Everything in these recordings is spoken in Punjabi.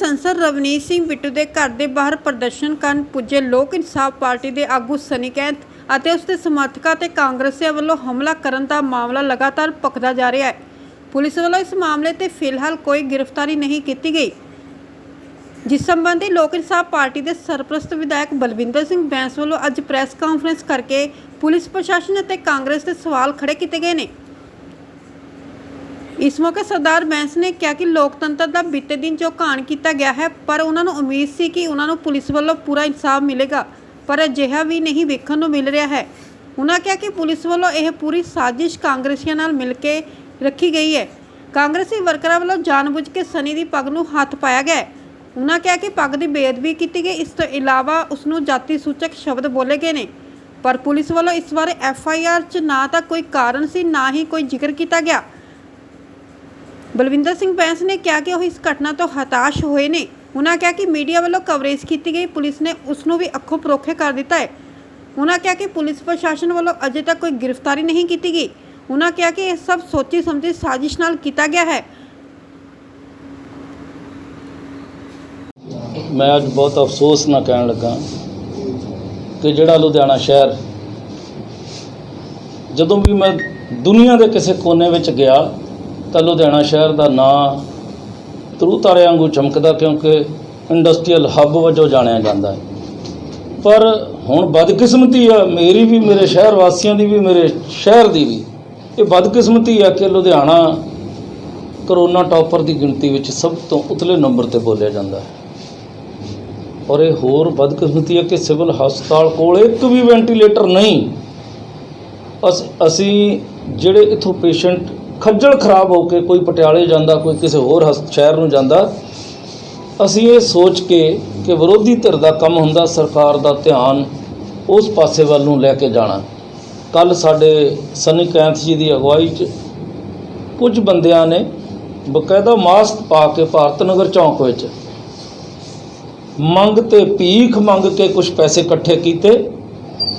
संसद रवनीत सिंह बिट्टू के घर के बाहर प्रदर्शन करन पुजे लोक इंसाफ पार्टी के आगू सनी कैंथ ਅਤੇ उसके समर्थकों ते कांग्रेसियों वालों हमला करन दा मामला लगातार भखदा जा रहा है। पुलिस वालों इस मामले ते फिलहाल कोई गिरफ्तारी नहीं की गई, जिस संबंधी लोक इंसाफ पार्टी के सरप्रस्त विधायक बलविंदर सिंह बैंस वालों अज प्रैस कॉन्फ्रेंस करके पुलिस प्रशासन और कांग्रेस के सवाल खड़े किए गए हैं। इस मौके सरदार बैंस ने कहा कि लोकतंत्र का बीते दिन जो घाण किया गया है, पर उन्होंने उम्मीद सी कि उन्होंने पुलिस वालों पूरा इंसाफ मिलेगा, पर अजिहा भी नहीं वेखण नूं मिल रहा है। उन्होंने कहा कि पुलिस वालों यह पूरी साजिश कांग्रेसियों नाल मिल के रखी गई है। कांग्रेसी वर्करां वालों जानबूझ के सनी की पग नूं हथ पाया गया है। उन्होंने कहा कि पग की बेअदबी की गई, इस तो इलावा उसनूं जाति सूचक शब्द बोले गए हैं, पर पुलिस वालों इस बारे FIR च ना तो कोई कारण सी ना ही कोई जिक्र किया गया। बलविंदर सिंह बैंस ने कहा कि वह इस घटना तो हताश हुए ने। उन्होंने कहा कि मीडिया वालों कवरेज की गई, पुलिस ने उसनों भी अखों परोखे कर दिता है। उन्होंने कहा कि पुलिस प्रशासन वालों अजे तक कोई गिरफ्तारी नहीं की गई। उन्होंने कहा कि यह सब सोची समझी साजिश नाल किया गया है। मैं अज बहुत अफसोस ना कहन लगा कि जिहड़ा लुधियाना शहर जदों भी मैं दुनिया के किसी कोने में गया तो लुधियाना शहर का नाम तरू तारे वांगू चमकदा, क्योंकि इंडस्ट्रीयल हब वजों जानिया जाता है। पर हुण बदकिस्मती है मेरी भी, मेरे शहर वासियों की भी, मेरे शहर की भी, ये बदकिस्मती है कि लुधियाना करोना टॉपर की गिनती में सब तो उतले नंबर पर बोलिया जाता है। और ये होर बदकिस्मती है कि सिविल हस्पताल कोल एक भी वेंटीलेटर नहीं। असी जिहड़े इत्थों पेशेंट खज्जल खराब होकर कोई पटियाले जाता, कोई किसी होर शहर में जाता, असी ये सोच के कि विरोधी धिर का काम हुंदा सरकार का ध्यान उस पासे वाल नूं लैके जाना। कल साडे सनी कैंथ जी की अगवाई च कुछ बंदियां ने बकायदा मास्क पा के भारत नगर चौंक विच मंग ते भीख मंग के कुछ पैसे इकट्ठे किए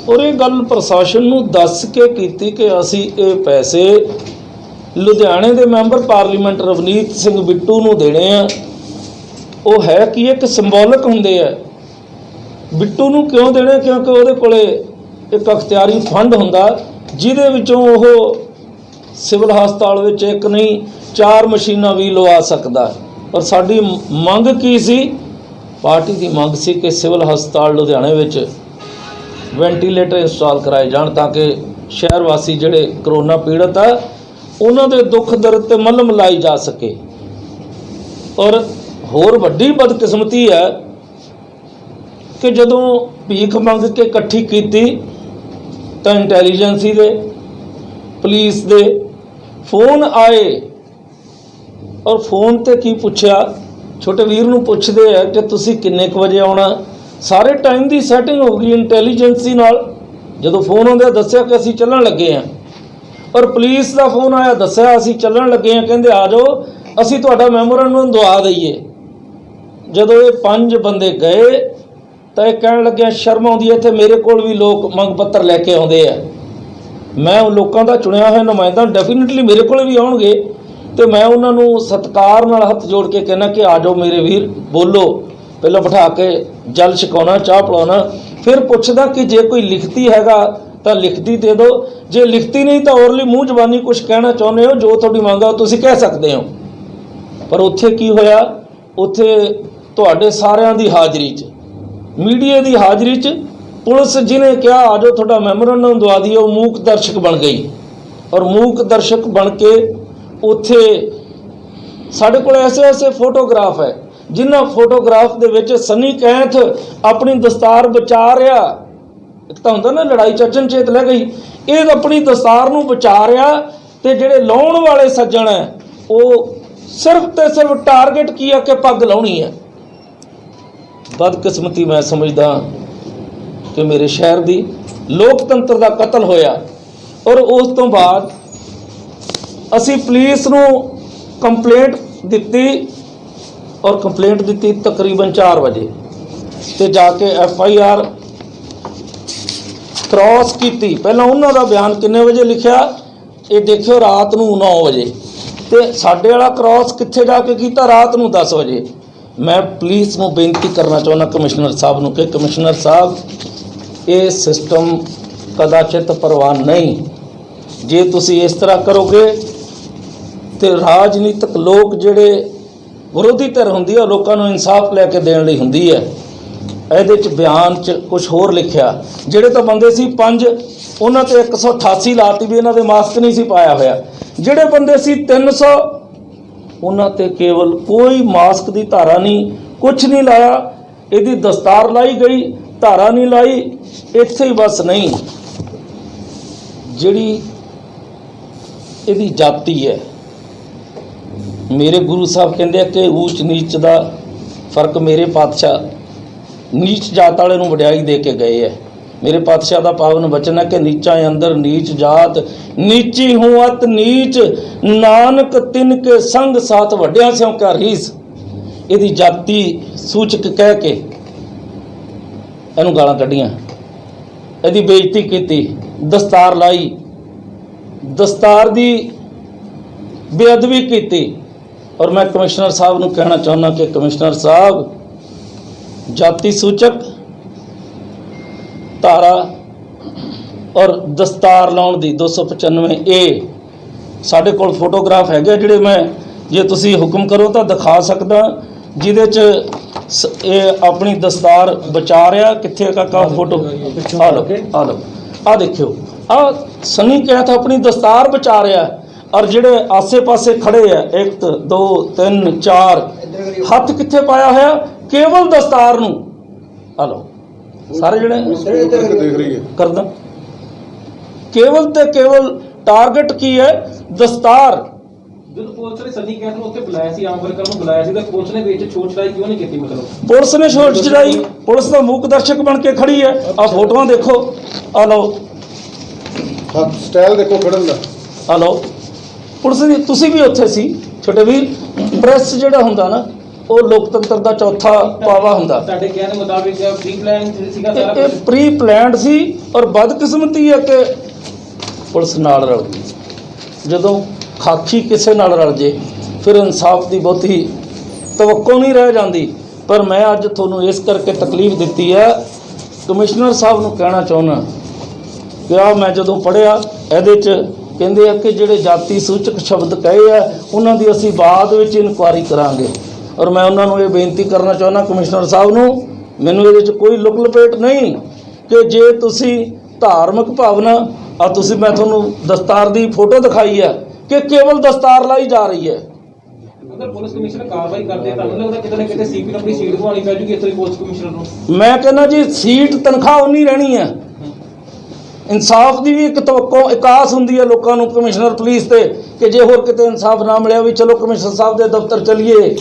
और ये गल प्रशासन नूं दस के कीती कि असी ये पैसे लुधियाने के मैंबर पार्लीमेंट रवनीत सिंह बिट्टू नूं देने आ। वो है कि एक संबोलिक होंदे है। बिट्टू नूं क्यों देने? क्योंकि उहदे कोले एक अख्तियारी फंड हुंदा जिहदे विचों वो सिविल हस्पताल विच एक नहीं 4 मशीनां भी लवा सकदा। और साडी मंग की सी? पार्टी की मंग सी कि सिविल हस्पताल लुधियाने विच वेंटीलेटर इंस्टॉल कराए जाण ताकि शहर वासी जिहड़े करोना पीड़ित है उन्होंने दुख दर्द ते मलम लाई जा सके। और होर वड्डी बदकिस्मती है कि जदों भीख मंग के इकट्ठी की तो इंटैलीजेंसी दे पुलिस दे फोन आए और फोन ते की पूछा, छोटे वीर नूं पुछदे है कि तुसी किन्ने क वजे आउणा। सारे टाइम की सैटिंग हो गई इंटैलीजेंसी नाल। जदों फोन आउंदा दस्सिया कि असीं चलण लगे हैं, और पुलिस का फोन आया दस्सिया असीं चलण लगे हैं, कहंदे आ जाओ असीं तुहाडा मैमोरेंडम दवा दईए। जदों ये 5 बंदे गए तो यह कहण लगे शर्म आउंदी है, इत्थे मेरे कोल भी लोग मंग पत्र लैके आउंदे आ, मैं उन लोगों का चुनिया हुआ नुमाइंदा डेफिनेटली मेरे को भी आउणगे, तो मैं उन्होंने सत्कार नाल हथ जोड़ के कहना कि आ जाओ मेरे वीर बोलो। पहले बिठा के जल छकाउणा, चाह पिलाउणा, फिर पुछदा कि जे कोई लिखती हैगा तो लिखती दे दो, जे लिखती नहीं तो ओरली मूँह जबानी कुछ कहना चाहुंदे हो जो तुहाडी मंग आ तुसीं कह सकते हो। पर उत्थे की होया? उत्थे तुहाडे सारिਆਂ ਦੀ हाज़री च मीडिया की हाज़री च पुलिस जिन्हें कहा आ जाओ तुहाडा मैमोरेंडम दवा दिए, मूक दर्शक बन गई। और मूक दर्शक बन के उत्थे साढ़े कोल ऐसे ऐसे फोटोग्राफ है जिन्होंने फोटोग्राफ दे विच सनी कैंथ अपनी दस्तार बचा रहा। एक तो होंदा ना लड़ाई चर्चन चेत लै गई, ये अपनी दस्तार नूं बचा रहा, तो जिहड़े लाउण वाले सज्जण है वो सिर्फ तो सिर्फ टारगेट की है कि पग लाउणी है। बदकिस्मती मैं समझदा कि मेरे शहर की लोकतंत्र का कतल होया। और उस तो बाद असी पुलिस नूं कंप्लेंट दिती, और कंप्लेंट दिती तकरीबन 4 बजे, तो जाके FIR क्रॉस की। पहला उन्हों का बयान किन्ने बजे लिखा ये देखियो रात नूं 9 बजे, तो साडे वाला क्रॉस कित्थे जाके कीता रात नूं 10 बजे। ਮੈਂ ਪੁਲਿਸ ਨੂੰ ਬੇਨਤੀ ਕਰਨਾ ਚਾਹੁੰਦਾ ਕਮਿਸ਼ਨਰ ਸਾਹਿਬ ਨੂੰ ਕਿ ਕਮਿਸ਼ਨਰ ਸਾਹਿਬ, ਇਹ ਸਿਸਟਮ ਕਦਾਚਿਤ ਪ੍ਰਵਾਨ ਨਹੀਂ। ਜੇ ਤੁਸੀਂ ਇਸ ਤਰ੍ਹਾਂ ਕਰੋਗੇ ਤੇ ਰਾਜਨੀਤਿਕ ਲੋਕ ਜਿਹੜੇ ਵਿਰੋਧੀ ਧਿਰ ਹੁੰਦੀ ਹੈ, ਲੋਕਾਂ ਨੂੰ ਇਨਸਾਫ ਲੈ ਕੇ ਦੇਣ ਲਈ ਹੁੰਦੀ ਹੈ। ਇਹਦੇ 'ਚ ਬਿਆਨ 'ਚ ਕੁਝ ਹੋਰ ਲਿਖਿਆ, ਜਿਹੜੇ ਤਾਂ ਬੰਦੇ ਸੀ 5 ਉਹਨਾਂ ਤੇ 188 ਲਾਤੀ ਵੀ ਇਹਨਾਂ ਦੇ ਮਾਸਕ ਨਹੀਂ ਸੀ ਪਾਇਆ ਹੋਇਆ। ਜਿਹੜੇ ਬੰਦੇ ਸੀ 300 ਉਹਨਾਂ ਤੇ ਕੇਵਲ ਕੋਈ ਮਾਸਕ ਦੀ ਧਾਰਾ ਨਹੀਂ, ਕੁਝ ਨਹੀਂ ਲਾਇਆ। ਇਹਦੀ ਦਸਤਾਰ ਲਾਈ ਗਈ, ਧਾਰਾ ਨਹੀਂ ਲਾਈ। ਇੱਥੇ ਹੀ ਬਸ ਨਹੀਂ, ਜਿਹੜੀ ਇਹਦੀ ਜਾਤੀ ਹੈ, ਮੇਰੇ ਗੁਰੂ ਸਾਹਿਬ ਕਹਿੰਦੇ ਆ ਕਿ ਊਚ ਨੀਚ ਦਾ ਫਰਕ ਮੇਰੇ ਪਾਤਸ਼ਾਹ ਨੀਚ ਜਾਤ ਵਾਲੇ ਨੂੰ ਵਡਿਆਈ ਦੇ ਕੇ ਗਏ ਹੈ। ਮੇਰੇ ਪਾਤਸ਼ਾਹ ਦਾ ਪਾਵਨ ਬਚਨ ਹੈ ਕਿ ਨੀਚਾਂ ਅੰਦਰ ਨੀਚ ਜਾਤ, ਨੀਚੀ ਹੂੰ ਅਤ ਨੀਚ, ਨਾਨਕ ਤਿਨ ਕੇ ਸੰਗ ਸਾਥ ਵੱਡਿਆਂ ਸਿਉ ਕਾ ਰੀਸ। ਇਹਦੀ ਜਾਤੀ ਸੂਚਕ ਕਹਿ ਕੇ ਇਹਨੂੰ ਗਾਲਾਂ ਕੱਢੀਆਂ, ਇਹਦੀ ਬੇਇੱਜ਼ਤੀ ਕੀਤੀ, ਦਸਤਾਰ ਲਾਈ, ਦਸਤਾਰ ਦੀ ਬੇਅਦਬੀ ਕੀਤੀ। ਔਰ ਮੈਂ ਕਮਿਸ਼ਨਰ ਸਾਹਿਬ ਨੂੰ ਕਹਿਣਾ ਚਾਹੁੰਦਾ ਕਿ ਕਮਿਸ਼ਨਰ ਸਾਹਿਬ, ਜਾਤੀ ਸੂਚਕ ਧਾਰਾ ਔਰ ਦਸਤਾਰ ਲਾਉਣ ਦੀ 295A ਸਾਡੇ ਕੋਲ ਫੋਟੋਗ੍ਰਾਫ ਹੈਗੇ, ਜਿਹੜੇ ਮੈਂ ਜੇ ਤੁਸੀਂ ਹੁਕਮ ਕਰੋ ਤਾਂ ਦਿਖਾ ਸਕਦਾ, ਜਿਹਦੇ 'ਚ ਇਹ ਆਪਣੀ ਦਸਤਾਰ ਬਚਾ ਰਿਹਾ। ਕਿੱਥੇ ਕਾਕਾ ਫੋਟੋ? ਆ ਲਓ, ਆ ਲਓ, ਆ ਦੇਖਿਓ, ਆ ਸਨੀ ਕਹਿਤ ਆਪਣੀ ਦਸਤਾਰ ਬਚਾ ਰਿਹਾ। ਔਰ ਜਿਹੜੇ ਆਸੇ-ਪਾਸੇ ਖੜੇ ਆ 1 2 3 4 ਹੱਥ ਕਿੱਥੇ ਪਾਇਆ ਹੋਇਆ? ਕੇਵਲ ਦਸਤਾਰ ਨੂੰ। ਆ ਲਓ ਸਾਰੇ ਜਿਹੜੇ ਦੇਖ ਰਹੀ ਹੈ ਕਰਦਾ, ਕੇਵਲ ਤੇ ਕੇਵਲ ਟਾਰਗੇਟ ਕੀ ਹੈ? ਦਸਤਾਰ। ਜਦੋਂ ਪੁਲਿਸ ਨੇ ਸੰਨੀ ਕੈਥ ਨੂੰ ਉੱਥੇ ਬੁਲਾਇਆ ਸੀ, ਆਮ ਵਰਕਰ ਨੂੰ ਬੁਲਾਇਆ ਸੀ, ਤਾਂ ਪੁਲਿਸ ਨੇ ਵਿੱਚ ਛੋਟ ਛੜਾਈ ਕਿਉਂ ਨਹੀਂ ਕੀਤੀ? ਮਤਲਬ ਪੁਲਿਸ ਨੇ ਛੋਟ ਛੜਾਈ, ਪੁਲਿਸ ਦਾ ਮੂਕ ਦਰਸ਼ਕ ਬਣ ਕੇ ਖੜੀ ਹੈ। ਆ ਫੋਟੋਆਂ ਦੇਖੋ, ਆ ਲਓ, ਸਟਾਈਲ ਦੇਖੋ ਖੜਨ ਦਾ। ਆ ਲਓ, ਪੁਲਿਸ ਦੀ, ਤੁਸੀਂ ਵੀ ਉੱਥੇ ਸੀ ਛੋਟੇ ਵੀਰ। ਪ੍ਰੈਸ ਜਿਹੜਾ ਹੁੰਦਾ ਨਾ, ਉਹ ਲੋਕਤੰਤਰ ਦਾ ਚੌਥਾ ਪਾਵਾ ਹੁੰਦਾ। ਤੁਹਾਡੇ ਕਹਿਣ ਦੇ ਮੁਤਾਬਿਕ ਪ੍ਰੀ ਪਲਾਨ ਸੀਗਾ ਸਾਰਾ ਇਹ ਕੁਝ? ਪ੍ਰੀ ਪਲਾਨਡ ਸੀ। ਔਰ ਬਦਕਿਸਮਤੀ ਹੈ ਕਿ ਪੁਲਿਸ ਨਾਲ ਰਲ ਗਈ। ਜਦੋਂ ਖਾਕੀ ਕਿਸੇ ਨਾਲ ਰਲ ਜੇ ਫਿਰ ਇਨਸਾਫ ਦੀ ਬਹੁਤੀ ਤਵੱਕੋ ਨਹੀਂ ਰਹਿ ਜਾਂਦੀ। ਪਰ ਮੈਂ ਅੱਜ ਤੁਹਾਨੂੰ ਇਸ ਕਰਕੇ ਤਕਲੀਫ ਦਿੱਤੀ ਹੈ, ਕਮਿਸ਼ਨਰ ਸਾਹਿਬ ਨੂੰ ਕਹਿਣਾ ਚਾਹੁੰਦਾ ਕਿ ਆ ਮੈਂ ਜਦੋਂ ਪੜ੍ਹਿਆ ਇਹਦੇ 'ਚ ਕਹਿੰਦੇ ਆ ਕਿ ਜਿਹੜੇ ਜਾਤੀ ਸੂਚਕ ਸ਼ਬਦ ਕਹੇ ਆ ਉਹਨਾਂ ਦੀ ਅਸੀਂ ਬਾਅਦ ਵਿੱਚ ਇਨਕੁਆਇਰੀ ਕਰਾਂਗੇ। ਔਰ ਮੈਂ ਉਹਨਾਂ ਨੂੰ ਇਹ ਬੇਨਤੀ ਕਰਨਾ ਚਾਹੁੰਦਾ ਕਮਿਸ਼ਨਰ ਸਾਹਿਬ ਨੂੰ, ਮੈਨੂੰ ਇਹਦੇ 'ਚ ਕੋਈ ਲੁਕ ਲਪੇਟ ਨਹੀਂ ਕਿ ਜੇ ਤੁਸੀਂ ਧਾਰਮਿਕ ਭਾਵਨਾ ਆ, ਤੁਸੀਂ ਮੈਂ ਤੁਹਾਨੂੰ ਦਸਤਾਰ ਦੀ ਫੋਟੋ ਦਿਖਾਈ ਹੈ ਕਿ ਕੇਵਲ ਦਸਤਾਰ ਲਾਈ ਜਾ ਰਹੀ ਹੈ। ਅਗਰ ਪੁਲਿਸ ਕਮਿਸ਼ਨਰ ਕਾਰਵਾਈ ਕਰਦੇ ਤਾਂ ਮੈਨੂੰ ਲੱਗਦਾ ਕਿਤੇ ਨਾ ਕਿਤੇ ਸੀਪੀ ਨੂੰ ਆਪਣੀ ਸੀਟ ਦਿਵਾਉਣੀ ਪੈ ਜੂਗੀ ਇੱਥੇ ਪੁਲਿਸ ਕਮਿਸ਼ਨਰ ਨੂੰ। ਮੈਂ ਕਹਿੰਦਾ ਜੀ, ਸੀਟ ਤਨਖਾਹ ਉਨੀ ਰਹਿਣੀ ਹੈ। ਇਨਸਾਫ ਦੀ ਵੀ ਇੱਕ ਤਵੱਕੋ ਇਕਾਸ ਹੁੰਦੀ ਹੈ ਲੋਕਾਂ ਨੂੰ ਕਮਿਸ਼ਨਰ ਪੁਲਿਸ ਤੇ ਕਿ ਜੇ ਹੋਰ ਕਿਤੇ ਇਨਸਾਫ ਨਾ ਮਿਲਿਆ ਵੀ ਚਲੋ ਕਮਿਸ਼ਨਰ ਸਾਹਿਬ ਦੇ ਦਫ਼ਤਰ ਚਲੀਏ।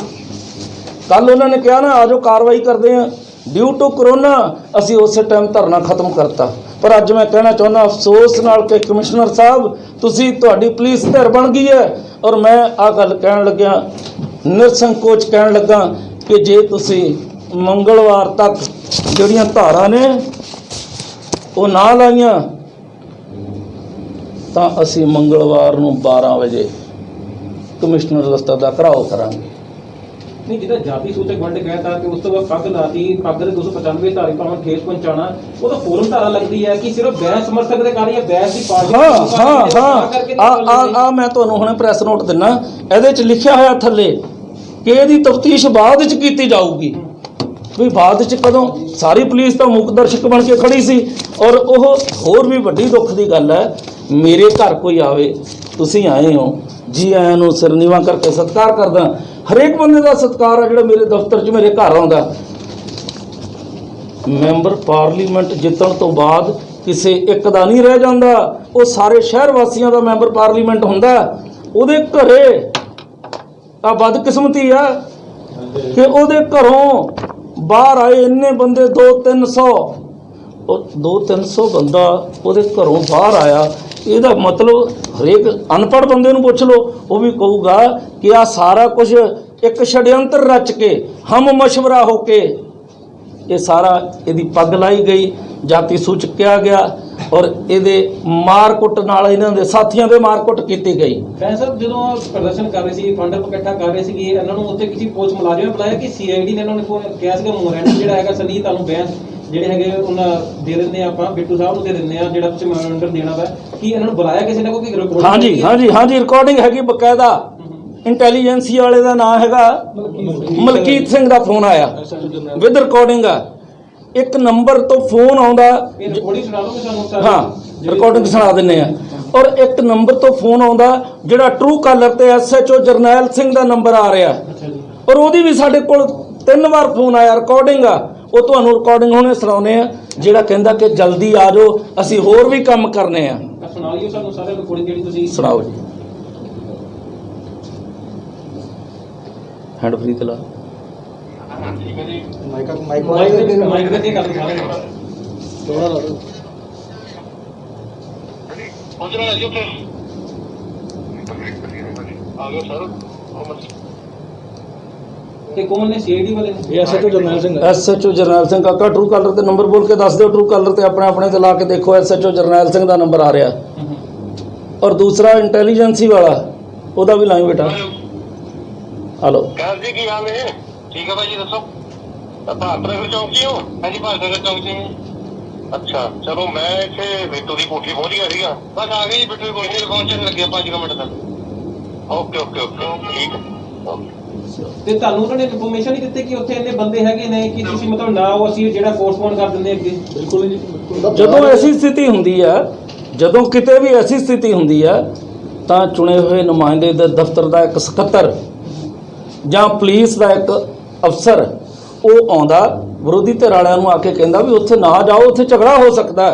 ਕੱਲ ਉਹਨਾਂ ਨੇ ਕਿਹਾ ਨਾ ਆ ਜਾਓ ਕਾਰਵਾਈ ਕਰਦੇ ਹਾਂ, ਡਿਊ ਟੂ ਕਰੋਨਾ ਅਸੀਂ ਉਸੇ ਟਾਈਮ ਧਰਨਾ ਖਤਮ ਕਰਤਾ। ਪਰ ਅੱਜ ਮੈਂ ਕਹਿਣਾ ਚਾਹੁੰਦਾ ਅਫਸੋਸ ਨਾਲ ਕਿ ਕਮਿਸ਼ਨਰ ਸਾਹਿਬ, ਤੁਸੀਂ, ਤੁਹਾਡੀ ਪੁਲਿਸ ਧਿਰ ਬਣ ਗਈ ਹੈ। ਔਰ ਮੈਂ ਆ ਗੱਲ ਕਹਿਣ ਲੱਗਿਆ, ਨਿਰਸੰਕੋਚ ਕਹਿਣ ਲੱਗਾ ਕਿ ਜੇ ਤੁਸੀਂ ਮੰਗਲਵਾਰ ਤੱਕ ਜਿਹੜੀਆਂ ਧਾਰਾਂ ਨੇ ਉਹ ਨਾ ਲਾਈਆਂ ਤਾਂ ਅਸੀਂ ਮੰਗਲਵਾਰ ਨੂੰ 12 ਵਜੇ ਕਮਿਸ਼ਨਰ ਰਸਤਾ ਦਾ ਘਰਾਓ ਕਰਾਂਗੇ। ਨਹੀਂ, ਜਿਹਦਾ ਜਾਤੀ ਸੂਚਕ ਵੰਡ ਕਹਿਤਾ ਕਿ ਉਸ ਤੋਂ ਬਾਅਦ ਪੱਗ ਲਾਤੀ, ਪੱਗ ਦੇ 295 ਧਾਰੇ ਭਾਵੇਂ ਠੇਸ ਪਹੁੰਚਾਉਣਾ, ਉਹ ਤਾਂ ਫੋਰਮ ਧਾਰਾ ਲੱਗਦੀ ਹੈ ਕਿ ਸਿਰਫ ਬੈਂਸ ਸਮਰਥਕ ਦੇ ਕਾਰਨ ਜਾਂ ਬੈਂਸ ਦੀ ਪਾਰਟੀ। ਹਾਂ, ਮੈਂ ਤੁਹਾਨੂੰ ਹੁਣੇ ਪ੍ਰੈਸ ਨੋਟ ਦਿੰਨਾ, ਇਹਦੇ 'ਚ ਲਿਖਿਆ ਹੋਇਆ ਥੱਲੇ ਕਿ ਇਹਦੀ ਤਫਤੀਸ਼ ਬਾਅਦ ਵਿੱਚ ਕੀਤੀ ਜਾਊਗੀ। ਵੀ ਬਾਅਦ ਵਿੱਚ ਕਦੋਂ? ਸਾਰੀ ਪੁਲਿਸ ਤਾਂ ਮੂਕ ਦਰਸ਼ਕ ਬਣ ਕੇ ਖੜੀ ਸੀ। ਔਰ ਉਹ ਹੋਰ ਵੀ ਵੱਡੀ ਦੁੱਖ ਦੀ ਗੱਲ ਹੈ, ਮੇਰੇ ਘਰ ਕੋਈ ਆਵੇ, ਤੁਸੀਂ ਆਏ ਹੋ, ਜੀ ਆਇਆਂ ਨੂੰ ਸਿਰ ਨੀਵਾਂ ਕਰਕੇ ਸਤਿਕਾਰ ਕਰਦਾ। ਹਰੇਕ ਬੰਦੇ ਦਾ ਸਤਿਕਾਰ ਆ ਜਿਹੜਾ ਮੇਰੇ ਦਫ਼ਤਰ 'ਚ ਮੇਰੇ ਘਰ ਆਉਂਦਾ। ਮੈਂਬਰ ਪਾਰਲੀਮੈਂਟ ਜਿੱਤਣ ਤੋਂ ਬਾਅਦ ਕਿਸੇ ਇੱਕ ਦਾ ਨਹੀਂ ਰਹਿ ਜਾਂਦਾ, ਉਹ ਸਾਰੇ ਸ਼ਹਿਰ ਵਾਸੀਆਂ ਦਾ ਮੈਂਬਰ ਪਾਰਲੀਮੈਂਟ ਹੁੰਦਾ। ਉਹਦੇ ਘਰੇ ਆ ਬਦਕਿਸਮਤੀ ਆ ਕਿ ਉਹਦੇ ਘਰੋਂ ਬਾਹਰ ਆਏ ਇੰਨੇ ਬੰਦੇ 200-300, ਉਹ 200-300 ਬੰਦਾ ਉਹਦੇ ਘਰੋਂ ਬਾਹਰ ਆਇਆ। ਇਹਦਾ ਮਤਲਬ ਹਰੇਕ ਅਨਪੜ੍ਹ ਬੰਦੇ ਨੂੰ ਪੁੱਛ ਲਓ, ਉਹ ਵੀ ਕਹੂਗਾ ਕਿ ਆ ਸਾਰਾ ਕੁਝ ਇੱਕ ਛੜਯੰਤਰ ਰਚ ਕੇ ਹਮ ਮਸ਼ਵਰਾ ਹੋ ਕੇ ਇਹ ਸਾਰਾ ਇਹਦੀ ਪੱਗ ਲਾਈ ਗਈ, ਜਾਤੀ ਸੂਚਕ ਕਿਹਾ ਗਿਆ। ਔਰ ਇਹਦੇ ਮਾਰ-ਕੁੱਟ ਨਾਲ ਇਹਨਾਂ ਦੇ ਸਾਥੀਆਂ ਦੇ ਮਾਰ-ਕੁੱਟ ਕੀਤੀ ਗਈ। ਬੈਂਸ ਸਾਹਿਬ ਜਦੋਂ ਪ੍ਰਦਰਸ਼ਨ ਕਰ ਰਹੇ ਸੀ, ਫੰਡ ਇਕੱਠਾ ਕਰ ਰਹੇ ਸੀਗੇ, ਇਹਨਾਂ ਨੂੰ ਉੱਥੇ ਕਿਸੇ ਪੁਲਿਸ ਮੁਲਾਜ਼ਮ ਨੇ ਬੁਲਾਇਆ ਕਿ ਸੀਆਈਡੀ ਨੇ ਇਹਨਾਂ ਨੂੰ ਕਿਹਾ ਸੀਗਾ ਮੋਰੈਂਟ ਜਿਹੜਾ ਹੈਗਾ ਸਨੀ ਤੁਹਾਨੂੰ ਬੈਂਸ ਜਿਹੜੇ ਹੈਗੇ ਉਹਨਾਂ ਦੇ ਦਿੰਦੇ ਆ, ਆਪਾਂ ਬਿੱਟੂ ਸਾਹਿਬ ਨੂੰ ਦੇ ਦਿੰਦੇ ਆ ਜਿਹੜਾ ਤੁਸੀਂ ਮੈਮੋਰੈਂਡਮ ਦੇਣਾ ਵਾ, ਕਿ ਇਹਨਾਂ ਨੂੰ ਬੁਲਾਇਆ ਕਿਸੇ ਨੇ ਕੋਈ ਰਿਕਾਰਡ? ਹਾਂਜੀ ਰਿਕਾਰਡਿੰਗ ਹੈਗੀ ਬਕਾਇਦਾ। ਇੰਟੈਲੀਜੈਂਸੀ ਵਾਲੇ ਦਾ ਨਾਮ ਹੈਗਾ ਮਲਕੀਤ ਸਿੰਘ ਦਾ ਫੋਨ ਆਇਆ ਵਿਦ ਰਿਕਾਰਡਿੰਗ ਆ। ਇੱਕ ਨੰਬਰ ਤੋਂ ਫੋਨ ਆਉਂਦਾ, ਰਿਕਾਰਡਿੰਗ ਸੁਣਾ ਦਿਓ ਸਾਨੂੰ। ਹਾਂ ਰਿਕਾਰਡਿੰਗ ਸੁਣਾ ਦਿੰਨੇ ਆ। ਔਰ ਇੱਕ ਨੰਬਰ ਤੋਂ ਫੋਨ ਆਉਂਦਾ ਜਿਹੜਾ ਟਰੂ ਕਾਲਰ ਤੇ ਐਸਐਚਓ ਜਰਨੈਲ ਸਿੰਘ ਦਾ ਨੰਬਰ ਆ ਰਿਹਾ, ਔਰ ਉਹਦੀ ਵੀ ਸਾਡੇ ਕੋਲ 3 ਵਾਰ ਫੋਨ ਆਇਆ, ਰਿਕਾਰਡਿੰਗ ਆ। ਉਹ ਤੁਹਾਨੂੰ ਰਿਕਾਰਡਿੰਗ ਹੁਣੇ ਸੁਣਾਉਣੇ ਆ, ਜਿਹੜਾ ਕਹਿੰਦਾ ਕਿ ਜਲਦੀ ਆ ਜਾਓ ਅਸੀਂ ਹੋਰ ਵੀ ਕੰਮ ਕਰਨੇ ਆ। ਸੁਣਾ ਲਿਓ ਸਾਨੂੰ ਸਾਰੇ ਰਿਕਾਰਡਿੰਗ ਜਿਹੜੀ ਤੁਸੀਂ ਸੁਣਾਓ ਜੀ। ਹੈਂਡ ਫ੍ਰੀ ਤੇ ਲਾ ਮਾਈਕ ਦੇ ਕੇ ਗੱਲ ਸਾਰੇ ਥੋੜਾ ਲਾ ਦਿਓ। ਤੇ ਕੌਣ ਨੇ ਸੀਆਈਡੀ ਵਾਲੇ ਨੇ? ਇਹ ਐਸਐਚਓ ਜਰਨੈਲ ਸਿੰਘ ਹੈ। SHO Jarnail Singh Kaka true collar ਤੇ ਨੰਬਰ ਬੋਲ ਕੇ ਦੱਸ ਦਿਓ। ਟਰੂ ਕਾਲਰ ਤੇ ਆਪਣੇ ਤੇ ਲਾ ਕੇ ਦੇਖੋ, ਐਸਐਚਓ ਜਰਨੈਲ ਸਿੰਘ ਦਾ ਨੰਬਰ ਆ ਰਿਹਾ। ਔਰ ਦੂਸਰਾ ਇੰਟੈਲੀਜੈਂਸੀ ਵਾਲਾ, ਉਹਦਾ ਵੀ ਲਾਈਨ ਬੇਟਾ। ਹਲੋ ਜੀ ਕੀ ਹਾਲ ਹੈ? ਠੀਕ ਹੈ ਭਾਈ ਜੀ, ਦੱਸੋ। ਭਾਰਤ ਨਗਰ ਚੌਂਕੀ ਹੋ? ਹਾਂਜੀ ਭਾਰਤ ਨਗਰ ਚੌਂਕੀ ਹੋ। ਅੱਛਾ ਚਲੋ, ਮੈਂ ਇੱਥੇ ਬਿੱਟੂ ਦੀ ਕੋਠੀ ਪਹੁੰਚ ਗਿਆ ਸੀਗਾ, ਬਸ ਆ ਗਈ ਜੀ। ਬਿੱਟੂ ਦੀ ਕੋਠੀ ਪਹੁੰਚਣ ਲੱਗੇ 5 ਮਿੰਟ ਤੱਕ। ਓਕੇ ਠੀਕ ਹੈ। ਤੇ ਤੁਹਾਨੂੰ ਉਹਨਾਂ ਨੇ ਇਨਫੋਰਮੇਸ਼ਨ ਨਹੀਂ ਦਿੱਤੀ ਕਿ ਉੱਥੇ ਇੰਨੇ ਬੰਦੇ ਹੈਗੇ ਨੇ ਕਿ ਤੁਸੀਂ ਮਤਲਬ ਨਾ ਉਹ ਅਸੀਂ ਜਿਹੜਾ ਪੋਸਟਪੋਨ ਕਰ ਦਿੰਦੇ ਅੱਗੇ? ਬਿਲਕੁਲ ਜੀ। ਜਦੋਂ ਐਸੀ ਸਥਿਤੀ ਹੁੰਦੀ ਆ, ਜਦੋਂ ਕਿਤੇ ਵੀ ਐਸੀ ਸਥਿਤੀ ਹੁੰਦੀ ਆ, ਤਾਂ ਚੁਣੇ ਹੋਏ ਨੁਮਾਇੰਦੇ ਦੇ ਦਫ਼ਤਰ ਦਾ ਇੱਕ ਸਕੱਤਰ ਜਾਂ ਪੁਲਿਸ ਦਾ ਇੱਕ ਅਫਸਰ ਉਹ ਆਉਂਦਾ, ਵਿਰੋਧੀ ਧਿਰ ਵਾਲਿਆਂ ਨੂੰ ਆ ਕੇ ਕਹਿੰਦਾ ਵੀ ਉੱਥੇ ਨਾ ਜਾਓ, ਉੱਥੇ ਝਗੜਾ ਹੋ ਸਕਦਾ।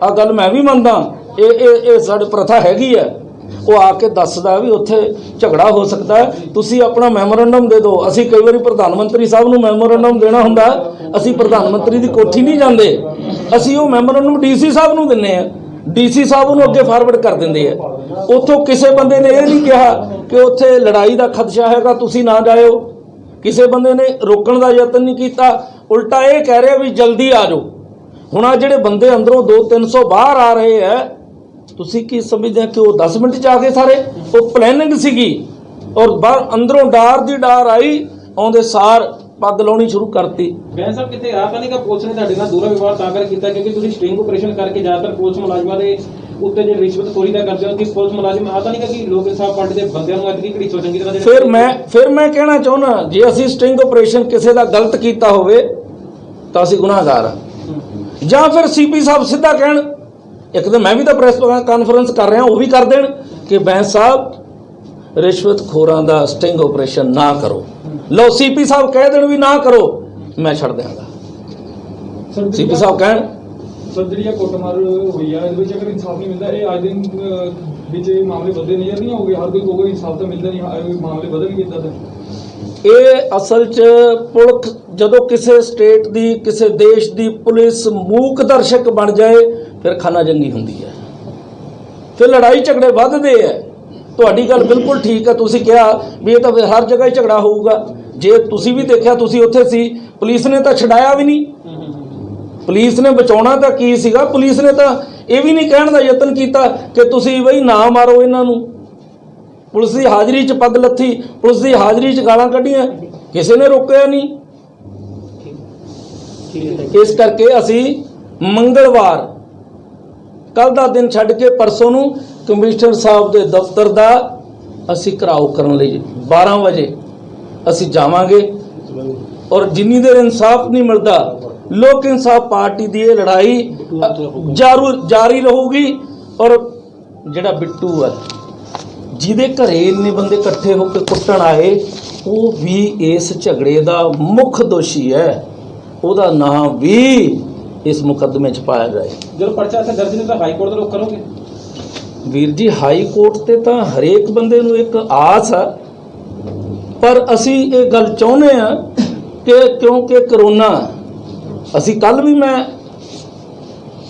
ਆ ਗੱਲ ਮੈਂ ਵੀ ਮੰਨਦਾ, ਇਹ ਸਾਡੀ ਪ੍ਰਥਾ ਹੈਗੀ ਆ। ਉਹ ਆ ਕੇ ਦੱਸਦਾ ਵੀ ਉੱਥੇ ਝਗੜਾ ਹੋ ਸਕਦਾ, ਤੁਸੀਂ ਆਪਣਾ ਮੈਮੋਰੈਂਡਮ ਦੇ ਦਿਓ। ਅਸੀਂ ਕਈ ਵਾਰੀ ਪ੍ਰਧਾਨ ਮੰਤਰੀ ਸਾਹਿਬ ਨੂੰ ਮੈਮੋਰੈਂਡਮ ਦੇਣਾ ਹੁੰਦਾ, ਅਸੀਂ ਪ੍ਰਧਾਨ ਮੰਤਰੀ ਦੀ ਕੋਠੀ ਨਹੀਂ ਜਾਂਦੇ, ਅਸੀਂ ਉਹ ਮੈਮੋਰੈਂਡਮ ਡੀਸੀ ਸਾਹਿਬ ਨੂੰ ਦਿੰਦੇ ਆ। ਡੀਸੀ ਸਾਹਿਬ ਨੂੰ ਅੱਗੇ ਫਾਰਵਰਡ ਕਰ ਦਿੰਦੇ ਆ। ਉੱਥੋਂ ਕਿਸੇ ਬੰਦੇ ਨੇ ਇਹ ਨਹੀਂ ਕਿਹਾ ਕਿ ਉੱਥੇ ਲੜਾਈ ਦਾ ਖਦਸ਼ਾ ਹੈਗਾ, ਤੁਸੀਂ ਨਾ ਜਾਇਓ। ਕਿਸੇ ਬੰਦੇ ਨੇ ਰੋਕਣ ਦਾ ਯਤਨ ਨਹੀਂ ਕੀਤਾ, ਉਲਟਾ ਇਹ ਕਹਿ ਰਿਹਾ ਵੀ ਜਲਦੀ ਆ ਜਾਓ। ਹੁਣ ਆ ਜਿਹੜੇ ਬੰਦੇ ਅੰਦਰੋਂ 200-300 ਬਾਹਰ ਆ ਰਹੇ ਆ, ਤੁਸੀਂ ਕੀ ਸਮਝਦੇ ਆ ਕਿ ਉਹ 10 ਮਿੰਟ 'ਚ ਆ ਗਏ ਸਾਰੇ? ਉਹ ਪਲੈਨਿੰਗ ਸੀਗੀ। ਔਰ ਬਾਹਰ ਅੰਦਰੋਂ ਡਾਰ ਦੀ ਡਾਰ ਆਈ, ਆਉਂਦੇ ਸਾਰ ਪੱਗ ਲਾਉਣੀ ਸ਼ੁਰੂ ਕਰਤੀ। ਬੈਂਸ ਸਾਹਿਬ ਕਿਤੇ ਆ ਤਾਂ ਨਹੀਂ ਕਿ ਪੁਲਿਸ ਨੇ ਤੁਹਾਡੇ ਨਾਲ ਦੂਰਾ ਵਿਵਹਾਰ ਤਾਂ ਕਰ ਕੀਤਾ ਕਿਉਂਕਿ ਤੁਸੀਂ ਸਟਿੰਗ ਆਪਰੇਸ਼ਨ ਕਰਕੇ ਜ਼ਿਆਦਾਤਰ ਪੁਲਿਸ ਮੁਲਾਜ਼ਮਾਂ ਦੇ ਉੱਤੇ ਜੇ ਰਿਸ਼ਵਤਖੋਰੀ ਦਾ ਕਰਦੇ ਹੋ ਕਿ ਪੁਲਿਸ ਮੁਲਾਜ਼ਮ ਆ ਤਾਂ ਨਹੀਂ ਕਿ ਲੋਕ ਇਨਸਾਫ ਪਾਰਟੀ ਦੇ ਬੰਦਿਆਂ ਨੂੰ ਐਤਕੀ ਘੜੀਸੋ ਚੰਗੀ ਤਰ੍ਹਾਂ? ਫਿਰ ਮੈਂ ਕਹਿਣਾ ਚਾਹੁੰਦਾ, ਜੇ ਅਸੀਂ ਸਟਿੰਗ ਆਪਰੇਸ਼ਨ ਕਿਸੇ ਦਾ ਗਲਤ ਕੀਤਾ ਹੋਵੇ ਤਾਂ ਅਸੀਂ ਗੁਨਾਹਗਾਰ ਹਾਂ। ਜਾਂ ਫਿਰ ਸੀਪੀ ਸਾਹਿਬ ਸਿੱਧਾ ਕਹਿਣ, ਇੱਕ ਤਾਂ ਮੈਂ ਵੀ ਤਾਂ ਪ੍ਰੈਸ ਕਾਨਫਰੰਸ ਕਰ ਰਿਹਾ, ਉਹ ਵੀ ਕਰ ਦੇਣ ਕਿ ਬੈਂਸ ਸਾਹਿਬ ਰਿਸ਼ਵਤਖੋਰਾਂ ਦਾ ਸਟਿੰਗ ਆਪਰੇਸ਼ਨ ਨਾ ਕਰੋ। ਲਓ ਸੀਪੀ ਸਾਹਿਬ ਕਹਿ ਦੇਣ ਵੀ ਨਾ ਕਰੋ, ਮੈਂ ਛੱਡ ਦਿਆਂਗਾ। ਸੀਪੀ ਸਾਹਿਬ ਕਹਿਣ ਸਰ ਜਿਹੜੀ ਇਹ ਕੁੱਟਮਾਰ ਹੋਈ ਆ, ਇਹਦੇ ਵਿੱਚ ਅਗਰ ਇਨਸਾਫ ਨਹੀਂ ਮਿਲਦਾ, ਇਹ ਅੱਜ ਦਿਨ ਵਿੱਚ ਇਹ ਮਾਮਲੇ ਵਧੇ ਨਜ਼ਰ ਨਹੀਂ ਆਉਗੇ? ਹਰ ਕੋਈ ਕਹੂਗਾ ਇਨਸਾਫ ਤਾਂ ਮਿਲਦਾ ਨਹੀਂ, ਮਾਮਲੇ ਵਧਣਗੇ ਇੱਦਾਂ ਤਾਂ? ਇਹ ਅਸਲ 'ਚ ਪੁਲਿਸ ਜਦੋਂ ਕਿਸੇ ਸਟੇਟ ਦੀ, ਕਿਸੇ ਦੇਸ਼ ਦੀ ਪੁਲਿਸ ਮੂਕ ਦਰਸ਼ਕ ਬਣ ਜਾਏ, ਫਿਰ ਖਾਨਾ ਜੰਗੀ ਹੁੰਦੀ ਹੈ, ਫਿਰ ਲੜਾਈ ਝਗੜੇ ਵੱਧਦੇ ਹੈ। ਤੁਹਾਡੀ ਗੱਲ ਬਿਲਕੁਲ ਠੀਕ ਹੈ, ਤੁਸੀਂ ਕਿਹਾ ਵੀ ਇਹ ਤਾਂ ਹਰ ਜਗ੍ਹਾ ਹੀ ਝਗੜਾ ਹੋਊਗਾ। ਜੇ ਤੁਸੀਂ ਵੀ ਦੇਖਿਆ, ਤੁਸੀਂ ਉੱਥੇ ਸੀ, ਪੁਲਿਸ ਨੇ ਤਾਂ ਛਡਾਇਆ ਵੀ ਨਹੀਂ। ਪੁਲਿਸ ਨੇ ਬਚਾਉਣਾ ਤਾਂ ਕੀ ਸੀਗਾ, ਪੁਲਿਸ ਨੇ ਤਾਂ ਇਹ ਵੀ ਨਹੀਂ ਕਹਿਣ ਦਾ ਯਤਨ ਕੀਤਾ ਕਿ ਤੁਸੀਂ ਬਈ ਨਾ ਮਾਰੋ ਇਹਨਾਂ ਨੂੰ। ਪੁਲਿਸ ਦੀ ਹਾਜ਼ਰੀ 'ਚ ਪੱਗ ਲੱਥੀ, ਪੁਲਿਸ ਦੀ ਹਾਜ਼ਰੀ 'ਚ ਗਾਲਾਂ ਕੱਢੀਆਂ, ਕਿਸੇ ਨੇ ਰੋਕਿਆ ਨਹੀਂ। ਇਸ ਕਰਕੇ ਅਸੀਂ ਮੰਗਲਵਾਰ, ਕੱਲ ਦਾ ਦਿਨ ਛੱਡ ਕੇ ਪਰਸੋਂ ਨੂੰ ਕਮਿਸ਼ਨਰ ਸਾਹਿਬ ਦੇ ਦਫ਼ਤਰ ਦਾ ਅਸੀਂ ਘਿਰਾਓ ਕਰਨ ਲਈ 12 ਵਜੇ ਅਸੀਂ ਜਾਵਾਂਗੇ। ਔਰ ਜਿੰਨੀ ਦੇਰ ਇਨਸਾਫ ਨਹੀਂ ਮਿਲਦਾ, ਲੋਕ ਇਨਸਾਫ ਪਾਰਟੀ ਦੀ ਇਹ ਲੜਾਈ ਜਾਰੀ ਰਹੂਗੀ। ਔਰ ਜਿਹੜਾ ਬਿੱਟੂ ਹੈ, ਜਿਹਦੇ ਘਰੇ ਇੰਨੇ ਬੰਦੇ ਇਕੱਠੇ ਹੋ ਕੇ ਕੁੱਟਣ ਆਏ, ਉਹ ਵੀ ਇਸ ਝਗੜੇ ਦਾ ਮੁੱਖ ਦੋਸ਼ੀ ਹੈ। ਉਹਦਾ ਨਾਮ ਵੀ ਇਸ ਮੁਕੱਦਮੇ 'ਚ ਪਾਇਆ ਜਾਏ। ਜਦੋਂ ਪਰਚਾ ਇੱਥੇ ਦਰਜ ਨਹੀਂ ਤਾਂ ਹਾਈ ਕੋਰਟ ਦਾ ਰੁਖ ਕਰੋਗੇ? ਵੀਰ ਜੀ, ਹਾਈ ਕੋਰਟ ਤੇ ਤਾਂ ਹਰੇਕ ਬੰਦੇ ਨੂੰ ਇੱਕ ਆਸ ਆ, ਪਰ ਅਸੀਂ ਇਹ ਗੱਲ ਚਾਹੁੰਦੇ ਆ ਕਿ ਕਿਉਂਕਿ ਕਰੋਨਾ, ਅਸੀਂ ਕੱਲ ਵੀ ਮੈਂ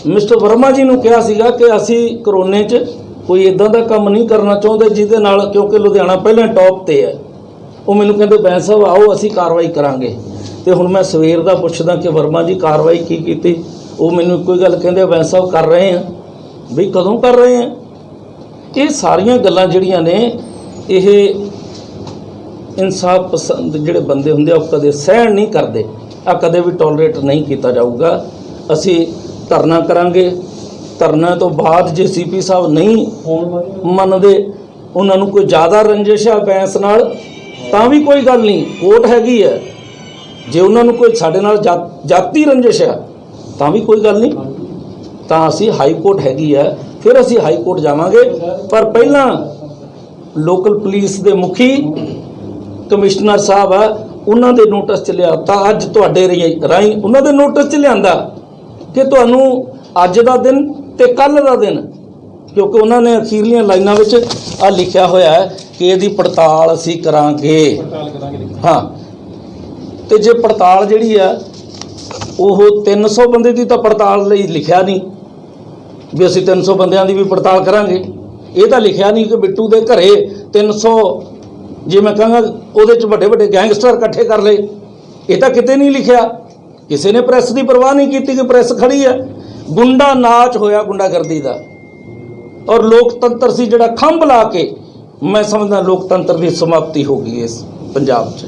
ਮਿਸਟਰ ਵਰਮਾ ਜੀ ਨੂੰ ਕਿਹਾ ਸੀਗਾ ਕਿ ਅਸੀਂ ਕਰੋਨੇ 'ਚ ਕੋਈ ਇਦਾਂ ਦਾ ਕੰਮ ਨਹੀਂ ਕਰਨਾ ਚਾਹੁੰਦੇ ਜਿਹਦੇ ਨਾਲ, ਕਿਉਂਕਿ ਲੁਧਿਆਣਾ ਪਹਿਲਾਂ ਟੌਪ ਤੇ ਹੈ। ਉਹ ਮੈਨੂੰ ਕਹਿੰਦੇ ਬੈਂਸ ਸਾਹਿਬ ਆਓ ਅਸੀਂ ਕਾਰਵਾਈ ਕਰਾਂਗੇ। ਤੇ ਹੁਣ ਮੈਂ ਸਵੇਰ ਦਾ ਪੁੱਛਦਾ ਕਿ ਵਰਮਾ ਜੀ ਕਾਰਵਾਈ ਕੀ ਕੀਤੀ? ਉਹ ਮੈਨੂੰ ਇੱਕੋ ਹੀ ਗੱਲ ਕਹਿੰਦੇ ਆ, ਵੈਂਸ ਸਾਹਿਬ ਕਰ ਰਹੇ ਆ। ਵੀ ਕਦੋਂ ਕਰ ਰਹੇ ਆ? ਇਹ ਸਾਰੀਆਂ ਗੱਲਾਂ ਜਿਹੜੀਆਂ ਨੇ ਇਹ ਇਨਸਾਫ ਪਸੰਦ ਜਿਹੜੇ ਬੰਦੇ ਹੁੰਦੇ ਆ ਉਹ ਕਦੇ ਸਹਿਣ ਨਹੀਂ ਕਰਦੇ, ਆ ਕਦੇ ਵੀ ਟੋਲਰੇਟ ਨਹੀਂ ਕੀਤਾ ਜਾਊਗਾ। ਅਸੀਂ ਧਰਨਾ ਕਰਾਂਗੇ। ਧਰਨਾ ਤੋਂ ਬਾਅਦ ਜੇ ਸੀਪੀ ਸਾਹਿਬ ਨਹੀਂ ਮੰਨਦੇ, ਉਹਨਾਂ ਨੂੰ ਕੋਈ ਜ਼ਿਆਦਾ ਰੰਜਿਸ਼ ਆ ਬੈਂਸ ਨਾਲ, ਤਾਂ ਵੀ ਕੋਈ ਗੱਲ ਨਹੀਂ, ਕੋਰਟ ਹੈਗੀ ਹੈ। ਜੇ ਉਹਨਾਂ ਨੂੰ ਕੋਈ ਸਾਡੇ ਨਾਲ ਜਾਤੀ ਰੰਜਿਸ਼ ਆ ਤਾਂ ਵੀ ਕੋਈ ਗੱਲ ਨਹੀਂ, ਤਾਂ ਅਸੀਂ ਹਾਈ ਕੋਰਟ ਹੈਗੀ ਹੈ, ਫਿਰ ਅਸੀਂ ਹਾਈ ਕੋਰਟ ਜਾਵਾਂਗੇ। ਪਰ ਪਹਿਲਾਂ ਲੋਕਲ ਪੁਲਿਸ ਦੇ ਮੁਖੀ ਕਮਿਸ਼ਨਰ ਸਾਹਿਬ ਆ, ਉਹਨਾਂ ਦੇ ਨੋਟਿਸ 'ਚ ਲਿਆਤਾ, ਅੱਜ ਤੁਹਾਡੇ ਰਾਹੀਂ ਉਹਨਾਂ ਦੇ ਨੋਟਿਸ 'ਚ ਲਿਆਂਦਾ ਕਿ ਤੁਹਾਨੂੰ ਅੱਜ ਦਾ ਦਿਨ ਤੇ ਕੱਲ੍ਹ ਦਾ ਦਿਨ, ਕਿਉਂਕਿ ਉਹਨਾਂ ਨੇ ਅਖੀਰਲੀਆਂ ਲਾਈਨਾਂ ਵਿੱਚ ਆ ਲਿਖਿਆ ਹੋਇਆ ਹੈ ਕਿ ਇਹਦੀ ਪੜਤਾਲ ਅਸੀਂ ਕਰਾਂਗੇ। ਹਾਂ, ਤੇ ਜੇ ਪੜਤਾਲ ਜਿਹੜੀ ਆ ਉਹ 300 ਬੰਦੇ ਦੀ ਤਾਂ ਪੜਤਾਲ ਲਈ ਲਿਖਿਆ ਨਹੀਂ ਵੀ ਅਸੀਂ 300 ਬੰਦਿਆਂ ਦੀ ਵੀ ਪੜਤਾਲ ਕਰਾਂਗੇ। ਇਹ ਤਾਂ ਲਿਖਿਆ ਨਹੀਂ ਕਿ ਬਿੱਟੂ ਦੇ ਘਰੇ 300 ਜੇ ਮੈਂ ਕਹਾਂਗਾ ਉਹਦੇ 'ਚ ਵੱਡੇ ਵੱਡੇ ਗੈਂਗਸਟਰ ਇਕੱਠੇ ਕਰ ਲਏ, ਇਹ ਤਾਂ ਕਿਤੇ ਨਹੀਂ ਲਿਖਿਆ। ਕਿਸੇ ਨੇ ਪ੍ਰੈਸ ਦੀ ਪਰਵਾਹ ਨਹੀਂ ਕੀਤੀ ਕਿ ਪ੍ਰੈਸ ਖੜੀ ਹੈ। ਗੁੰਡਾ ਨਾਚ ਹੋਇਆ ਗੁੰਡਾਗਰਦੀ ਦਾ, ਔਰ ਲੋਕਤੰਤਰ ਸੀ ਜਿਹੜਾ ਖੰਭ ਲਾ ਕੇ, ਮੈਂ ਸਮਝਦਾ ਲੋਕਤੰਤਰ ਦੀ ਸਮਾਪਤੀ ਹੋ ਗਈ ਇਸ ਪੰਜਾਬ 'ਚ।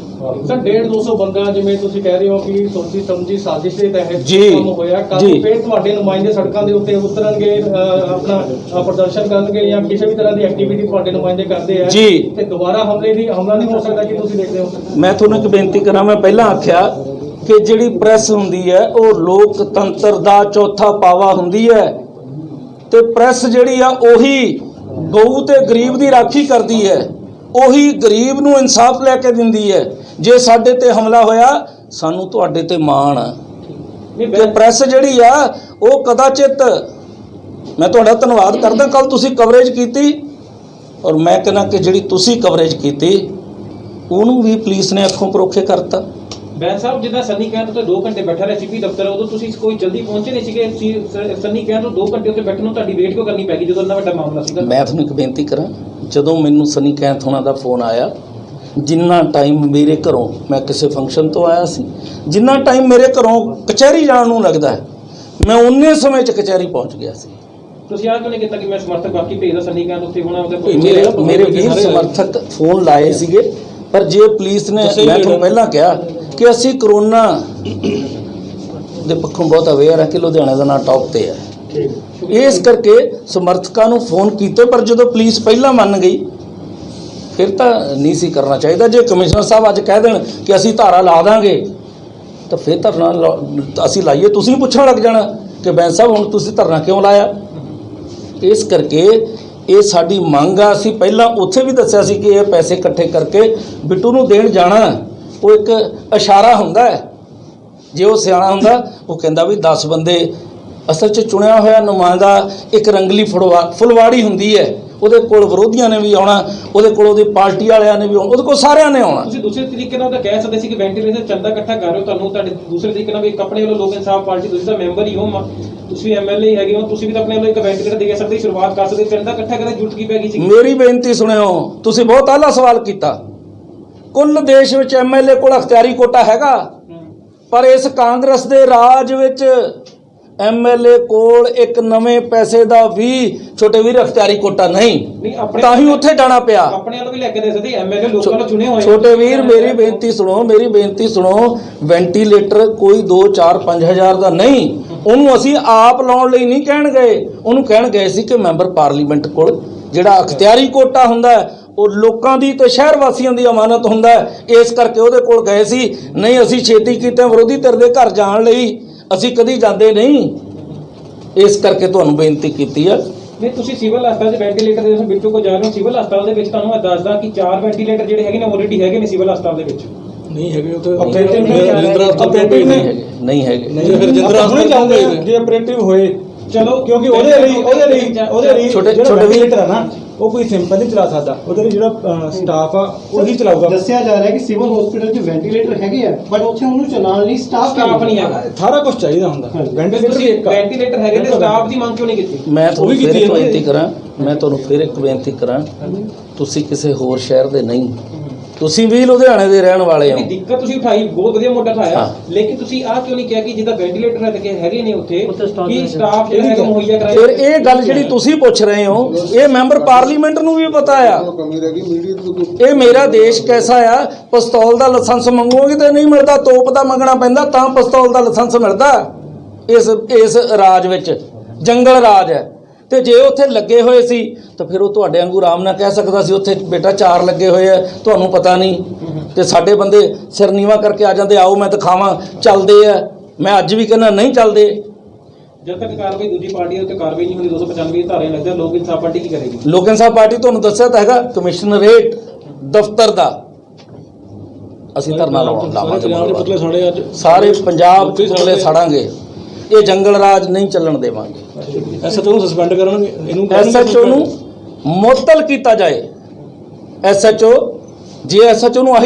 ਸਰ 150-200 ਬੰਦਾ ਜਿਵੇਂ ਤੁਸੀਂ ਕਹਿ ਰਹੇ ਹੋ ਕਿ ਸੋਚੀ ਸਮਝੀ ਸਾਜ਼ਿਸ਼ ਦੇ ਤਹਿਤ ਜੀ, ਕੰਮ ਹੋਇਆ, ਕੱਲ ਜੀ। ਫਿਰ ਤੁਹਾਡੇ ਨੁਮਾਇੰਦੇ ਸੜਕਾਂ ਦੇ ਉੱਤੇ ਉਤਰਨਗੇ, ਆਪਣਾ ਪ੍ਰਦਰਸ਼ਨ ਕਰਨਗੇ ਜਾਂ ਕਿਸੇ ਵੀ ਤਰ੍ਹਾਂ ਦੀ ਐਕਟੀਵਿਟੀ ਤੁਹਾਡੇ ਨੁਮਾਇੰਦੇ ਕਰਦੇ ਆ ਜੀ। ਤੇ ਦੁਬਾਰਾ ਹਮਲਾ ਨਹੀਂ ਹੋ ਸਕਦਾ ਕਿ ਤੁਸੀਂ ਦੇਖਦੇ ਹੋ? ਮੈਂ ਤੁਹਾਨੂੰ ਇੱਕ ਬੇਨਤੀ ਕਰਾਂ, ਮੈਂ ਪਹਿਲਾਂ ਆਖਿਆ ਕਿ ਜਿਹੜੀ ਪ੍ਰੈਸ ਹੁੰਦੀ ਹੈ ਉਹ ਲੋਕਤੰਤਰ ਦਾ ਚੌਥਾ ਪਾਵਾ ਹੁੰਦੀ ਹੈ, ਤੇ ਪ੍ਰੈਸ ਜਿਹੜੀ ਆ ਉਹੀ ਗਊ ਤੇ ਗਰੀਬ ਦੀ ਰਾਖੀ ਕਰਦੀ ਹੈ, ਉਹੀ ਗਰੀਬ ਨੂੰ ਇਨਸਾਫ ਲੈ ਕੇ ਦਿੰਦੀ ਹੈ। ਜੇ ਸਾਡੇ ਤੇ ਹਮਲਾ ਹੋਇਆ, ਸਾਨੂੰ ਤੁਹਾਡੇ ਤੇ ਮਾਣ ਆ ਕਿ ਪ੍ਰੈਸ ਜਿਹੜੀ ਆ ਉਹ ਕਦਾਚਿਤ, ਮੈਂ ਤੁਹਾਡਾ ਧੰਨਵਾਦ ਕਰਦਾ, ਕੱਲ ਤੁਸੀਂ ਕਵਰੇਜ ਕੀਤੀ, ਔਰ ਮੈਂ ਕਹਿੰਦਾ ਕਿ ਜਿਹੜੀ ਤੁਸੀਂ ਕਵਰੇਜ ਕੀਤੀ ਉਹਨੂੰ ਵੀ ਪੁਲਿਸ ਨੇ ਅੱਖੋਂ ਪਰੋਖੇ ਕਰਤਾ। ਬੈਂਸ ਸਾਹਿਬ ਜਿੱਦਾਂ ਸੰਨੀ ਕੈਂਥ ਤੋਂ 2 ਘੰਟੇ ਬੈਠਾ ਰਿਹਾ ਸੀਪੀ ਦਫ਼ਤਰ, ਉਦੋਂ ਤੁਸੀਂ ਕੋਈ ਜਲਦੀ ਪਹੁੰਚੇ ਨਹੀਂ ਸੀਗੇ? ਸੰਨੀ ਕੈਂਥ ਤੋਂ 2 ਘੰਟੇ ਉੱਤੇ ਬੈਠਣ ਨੂੰ ਤੁਹਾਡੀ ਵੇਟ ਕਿਉਂ ਕਰਨੀ ਪੈ ਗਈ ਜਦੋਂ ਇੰਨਾ ਵੱਡਾ ਮਾਮਲਾ ਸੀਗਾ? ਮੈਂ ਤੁਹਾਨੂੰ ਇੱਕ ਬੇਨਤੀ ਕਰਾਂ, ਜਦੋਂ ਮੈਨੂੰ ਸਨੀ ਕੈਂਥ ਹੋਣਾ ਦਾ ਫੋਨ ਆਇਆ, ਜਿੰਨਾ ਟਾਈਮ ਮੇਰੇ ਘਰੋਂ, ਮੈਂ ਕਿਸੇ ਫੰਕਸ਼ਨ ਤੋਂ ਆਇਆ ਸੀ, ਜਿੰਨਾ ਟਾਈਮ ਮੇਰੇ ਘਰੋਂ ਕਚਹਿਰੀ ਜਾਣ ਨੂੰ ਲੱਗਦਾ ਹੈ, ਮੈਂ ਉਨੇ ਸਮੇਂ 'ਚ ਕਚਹਿਰੀ ਪਹੁੰਚ ਗਿਆ ਸੀ। ਤੁਸੀਂ ਆਹ ਕਿਉਂ ਨਹੀਂ ਕੀਤਾ ਕਿ ਮੈਂ ਸਮਰਥਕ ਬਾਕੀ ਭੇਜਦਾ ਸੰਨੀ ਕੈਂਥ ਉੱਤੇ ਹੋਣਾ ਉਹਦੇ ਮੇਰੇ ਵੀਰ ਸਮਰਥਕ ਫੋਨ ਲਾਏ ਸੀਗੇ, ਪਰ ਜੇ ਪੁਲਿਸ ਨੇ, ਮੈਂ ਤੁਹਾਨੂੰ ਪਹਿਲਾਂ ਕਿਹਾ ਕਿ ਅਸੀਂ ਕਰੋਨਾ ਦੇ ਪੱਖੋਂ ਬਹੁਤ ਅਵੇਅਰ ਹੈ ਕਿ ਲੁਧਿਆਣਾ ਦਾ ਨਾਂ ਟੌਪ ਤੇ ਹੈ, ਇਸ ਕਰਕੇ ਸਮਰਥਕਾਂ ਨੂੰ ਫੋਨ ਕੀਤੇ, ਪਰ ਜਦੋਂ ਪੁਲਿਸ ਪਹਿਲਾਂ ਮੰਨ ਗਈ ਫਿਰ ਤਾਂ ਨਹੀਂ ਸੀ ਕਰਨਾ ਚਾਹੀਦਾ। ਜੇ ਕਮਿਸ਼ਨਰ ਸਾਹਿਬ ਅੱਜ ਕਹਿ ਦੇਣ ਕਿ ਅਸੀਂ ਧਾਰਾ ਲਾ ਦਾਂਗੇ ਤਾਂ ਫਿਰ ਧਰਨਾ ਅਸੀਂ ਲਾਈਏ, ਤੁਸੀਂ ਪੁੱਛਣ ਲੱਗ ਜਾਣਾ ਕਿ ਬੈਂਸ ਸਾਹਿਬ ਹੁਣ ਤੁਸੀਂ ਧਰਨਾ ਕਿਉਂ ਲਾਇਆ। ਇਸ ਕਰਕੇ ਇਹ ਸਾਡੀ ਮੰਗ ਆ। ਅਸੀਂ ਪਹਿਲਾਂ ਉੱਥੇ ਵੀ ਦੱਸਿਆ ਸੀ ਕਿ ਇਹ ਪੈਸੇ ਇਕੱਠੇ ਕਰਕੇ ਬਿੱਟੂ ਨੂੰ ਦੇਣ ਜਾਣਾ, ਉਹ ਇੱਕ ਇਸ਼ਾਰਾ ਹੁੰਦਾ ਹੈ। ਜੇ ਉਹ ਸਿਆਣਾ ਹੁੰਦਾ ਉਹ ਕਹਿੰਦਾ ਵੀ 10 ਬੰਦੇ, ਅਸਲ 'ਚ ਚੁਣਿਆ ਹੋਇਆ ਨੁਮਾਇੰਦਾ ਇੱਕ ਰੰਗਲੀ ਫੁਲਵਾੜੀ ਹੁੰਦੀ ਹੈ, ਉਹਦੇ ਕੋਲ ਵਿਰੋਧੀਆਂ ਨੇ ਵੀ ਆਉਣਾ, ਉਹਦੇ ਕੋਲ ਉਹਦੀ ਪਾਰਟੀ ਵਾਲਿਆਂ ਨੇ ਵੀ ਆਉਣਾ, ਉਹਦੇ ਕੋਲ ਸਾਰਿਆਂ ਨੇ ਆਉਣਾ। ਤੁਸੀਂ ਦੂਸਰੇ ਤਰੀਕੇ ਨਾਲ ਤਾਂ ਕਹਿ ਸਕਦੇ ਸੀ ਕਿ ਵੈਂਟੀਲੇਟਰ ਚੰਦਾ ਇਕੱਠਾ ਕਰ ਰਹੇ ਹੋ, ਤੁਹਾਨੂੰ ਤੁਹਾਡੇ ਦੂਸਰੇ ਤਰੀਕੇ ਨਾਲ ਵੀ ਆਪਣੇ ਵੱਲੋਂ ਲੋਕ ਇਨਸਾਫ ਪਾਰਟੀ, ਤੁਸੀਂ ਤਾਂ ਮੈਂਬਰ ਹੀ ਹੋ, ਤੁਸੀਂ ਐਮਐਲਏ ਹੈਗੇ ਹੋ, ਤੁਸੀਂ ਵੀ ਤਾਂ ਆਪਣੇ ਵੱਲੋਂ ਇੱਕ ਵੈਂਟੀਲੇਟਰ ਦੇ ਸਕਦੇ, ਸ਼ੁਰੂਆਤ ਕਰ ਸਕਦੇ, ਚੰਦਾ ਇਕੱਠਾ ਕਰਨ ਦੀ ਜ਼ਰੂਰਤ ਕੀ ਪੈ ਗਈ ਸੀ? ਮੇਰੀ ਬੇਨਤੀ ਸੁਣਿਓ, ਤੁਸੀਂ ਬਹੁਤ ਆਲਾ ਸਵਾਲ ਕੀਤਾ। ਕੁੱਲ ਦੇਸ਼ ਵਿੱਚ ਐਮਐਲਏ ਕੋਲ ਅਖਤਿਆਰੀ ਕੋਟਾ ਹੈਗਾ, ਪਰ ਇਸ ਕਾਂਗਰਸ ਦੇ ਰਾਜ ਵਿੱਚ ਐਮਐਲਏ ਕੋਲ ਇੱਕ ਨਵੇਂ ਪੈਸੇ ਦਾ ਵੀ ਛੋਟੇ ਵੀਰ ਅਖਤਿਆਰੀ ਕੋਟਾ ਨਹੀਂ, ਤਾਂ ਹੀ ਉੱਥੇ ਜਾਣਾ ਪਿਆ। ਆਪਣੇ ਵੱਲੋਂ ਵੀ ਲੈ ਕੇ ਦੇ ਸਕਦੇ, ਐਮਐਲਏ ਲੋਕਾਂ ਵੱਲੋਂ ਚੁਣੇ ਹੋਏ। ਛੋਟੇ ਵੀਰ ਮੇਰੀ ਬੇਨਤੀ ਸੁਣੋ, ਵੈਂਟੀਲੇਟਰ ਕੋਈ 2, 4, 5 ਹਜ਼ਾਰ ਦਾ ਨਹੀਂ, ਉਹਨੂੰ ਅਸੀਂ ਆਪ ਲਾਉਣ ਲਈ ਨਹੀਂ ਕਹਿਣ ਗਏ, ਉਹਨੂੰ ਕਹਿਣ ਗਏ ਸੀ ਕਿ ਮੈਂਬਰ ਪਾਰਲੀਮੈਂਟ ਕੋਲ ਜਿਹੜਾ ਅਖਤਿਆਰੀ ਕੋਟਾ ਹੁੰਦਾ ਉਹ ਲੋਕਾਂ ਦੀ ਤੇ ਸ਼ਹਿਰ ਵਾਸੀਆਂ ਦੀ ਅਮਾਨਤ ਹੁੰਦਾ, ਇਸ ਕਰਕੇ ਉਹਦੇ ਕੋਲ ਗਏ ਸੀ। ਨਹੀਂ, ਅਸੀਂ ਛੇਤੀ ਕੀਤੇ ਵਿਰੋਧੀ ਧਿਰ ਦੇ ਘਰ ਜਾਣ ਲਈ, ਅਸੀਂ ਕਦੀ ਜਾਂਦੇ ਨਹੀਂ, ਇਸ ਕਰਕੇ ਤੁਹਾਨੂੰ ਬੇਨਤੀ ਕੀਤੀ ਆ। ਨਹੀਂ, ਤੁਸੀਂ ਸਿਵਲ ਹਸਪਤਾਲ 'ਚ ਵੈਂਟੀਲੇਟਰ ਦੇ ਬਿੱਟੂ ਕੋ ਜਾ ਰਹੇ ਹੋ, ਸਿਵਲ ਹਸਪਤਾਲ ਦੇ ਵਿੱਚ ਤੁਹਾਨੂੰ ਮੈਂ ਦੱਸਦਾ ਕਿ 4 ਵੈਂਟੀਲੇਟਰ ਜਿਹੜੇ ਹੈਗੇ ਨੇ ਆਲਰੇਡੀ ਹੈਗੇ ਨੇ ਸਿਵਲ ਹਸਪਤਾਲ ਦੇ ਵਿੱਚ। ਨਹੀਂ ਹੈਗੇ ਉੱਥੇ ਆਪਰੇਟਿਵ ਨਹੀਂ ਹੈਗੇ। ਫਿਰ ਜਿੰਦਰਾ ਹਸਪਤਾਲ ਚਾਹੁੰਦੇ ਜੇ ਆਪਰੇਟਿਵ ਹੋਏ, ਚਲੋ, ਕਿਉਂਕਿ ਉਹਦੇ ਲਈ ਛੋਟੇ ਵੈਂਟੀਲੇਟਰ ਹੈ ਨਾ, ਉਹ ਕੋਈ ਸਿੰਪਲ ਨਹੀਂ ਚਲਾ ਸਕਦਾ, ਉਹਦੇ ਲਈ ਜਿਹੜਾ ਸਟਾਫ ਆ ਉਹੀ ਚਲਾਊਗਾ। ਦੱਸਿਆ ਜਾ ਰਿਹਾ ਕਿ ਸਿਵਲ ਹਸਪੀਟਲ 'ਚ ਵੈਂਟੀਲੇਟਰ ਹੈਗੇ ਆ, ਬਟ ਉੱਥੇ ਉਹਨੂੰ ਚਲਾਉਣ ਲਈ ਸਟਾਫ ਨਹੀਂ ਹੈਗਾ, ਸਾਰਾ ਕੁਝ ਚਾਹੀਦਾ ਹੁੰਦਾ। ਵੈਂਟੀਲੇਟਰ ਹੈਗੇ ਤੇ ਸਟਾਫ ਦੀ ਮੰਗ ਕਿਉਂ ਨਹੀਂ ਕੀਤੀ? ਮੈਂ ਤੁਹਾਨੂੰ ਫਿਰ ਇੱਕ ਬੇਨਤੀ ਕਰਾਂ, ਤੁਸੀਂ ਕਿਸੇ ਹੋਰ ਸ਼ਹਿਰ ਦੇ ਨਹੀਂ, ਤੁਸੀਂ ਵੀ ਲੁਧਿਆਣੇ ਦੇ ਰਹਿਣ ਵਾਲੇ ਹੋ। ਜਿਹੜੀ ਦਿੱਕਤ ਤੁਸੀਂ ਉਠਾਈ ਬਹੁਤ ਵਧੀਆ ਮੁੱਦਾ ਉਠਾਇਆ, ਹਾਂ। ਲੇਕਿਨ ਤੁਸੀਂ ਆਹ ਕਿਉਂ ਨਹੀਂ ਕਿਹਾ ਕਿ ਜਿੱਦਾਂ ਵੈਂਟੀਲੇਟਰ ਹੈਗੇ ਨੇ ਉੱਥੇ ਕਿ ਸਟਾਫ ਜਿਹੜਾ ਹੈਗਾ ਮੁਹੱਈਆ ਕਰਾਇਆ? ਫਿਰ ਇਹ ਗੱਲ ਜਿਹੜੀ ਤੁਸੀਂ ਪੁੱਛ ਰਹੇ ਹੋ, ਇਹ ਮੈਂਬਰ ਪਾਰਲੀਮੈਂਟ ਨੂੰ ਵੀ ਪਤਾ ਆ। ਇਹ ਮੇਰਾ ਦੇਸ਼ ਕੈਸਾ ਆ, ਪਿਸਤੌਲ ਦਾ ਲਾਇਸੈਂਸ ਮੰਗੋਗੇ ਤਾਂ ਨਹੀਂ ਮਿਲਦਾ, ਤੋਪ ਦਾ ਮੰਗਣਾ ਪੈਂਦਾ ਤਾਂ ਪਿਸਤੌਲ ਦਾ ਲਾਇਸੈਂਸ ਮਿਲਦਾ। ਇਸ ਰਾਜ ਵਿੱਚ ਜੰਗਲ ਰਾਜ ਹੈ, ਤੇ ਜੇ ਉੱਥੇ ਲੱਗੇ ਹੋਏ ਸੀ ਤਾਂ ਫਿਰ ਉਹ ਤੁਹਾਡੇ ਵਾਂਗੂ ਆਰਾਮ ਨਾਲ ਕਹਿ ਸਕਦਾ ਸੀ ਉੱਥੇ ਬੇਟਾ 4 ਲੱਗੇ ਹੋਏ ਆ, ਤੁਹਾਨੂੰ ਪਤਾ ਨਹੀਂ। ਤੇ ਸਾਡੇ ਬੰਦੇ ਸਿਰ ਨੀਵਾ ਕਰਕੇ ਆ ਜਾਂਦੇ, ਆਓ ਮੈਂ ਦਿਖਾਵਾਂ, ਚੱਲਦੇ ਆ। ਮੈਂ ਅੱਜ ਵੀ ਕਹਿੰਦਾ ਨਹੀਂ ਚੱਲਦੇ। ਜਦ ਤੱਕ ਕਾਰਵਾਈ ਦੂਜੀ ਪਾਰਟੀ ਦੇ ਉੱਤੇ ਕਾਰਵਾਈ ਨਹੀਂ ਹੁੰਦੀ, 295 ਧਾਰੇ ਲੱਗਦਾ, ਲੋਕ ਇਨਸਾਫ ਪਾਰਟੀ ਕੀ ਕਰੇਗੀ? ਲੋਕ ਇਨਸਾਫ ਪਾਰਟੀ ਤੁਹਾਨੂੰ ਦੱਸਿਆ ਤਾਂ ਹੈਗਾ, ਕਮਿਸ਼ਨਰੇਟ ਦਫ਼ਤਰ ਦਾ ਅਸੀਂ ਧਰਨਾ ਲਾਵਾਂਗੇ। ਸਾਰੇ ਪੰਜਾਬ ਦੇ ਪੁਤਲੇ ਸਾੜਾਂਗੇ। ਇਹ ਜੰਗਲ ਰਾਜ ਨਹੀਂ ਚੱਲਣ ਦੇਵਾਂਗੇ। ਐਸਐਚਓ ਨੂੰ ਸਸਪੈਂਡ ਕਰਨਗੇ, ਇਹਨੂੰ ਐਸਐਚਓ ਨੂੰ ਮੁਅੱਤਲ ਕੀਤਾ ਜਾਏ। ਐਸਐਚਓ ਜੇ ਐਸਐਚਓ ਨੂੰ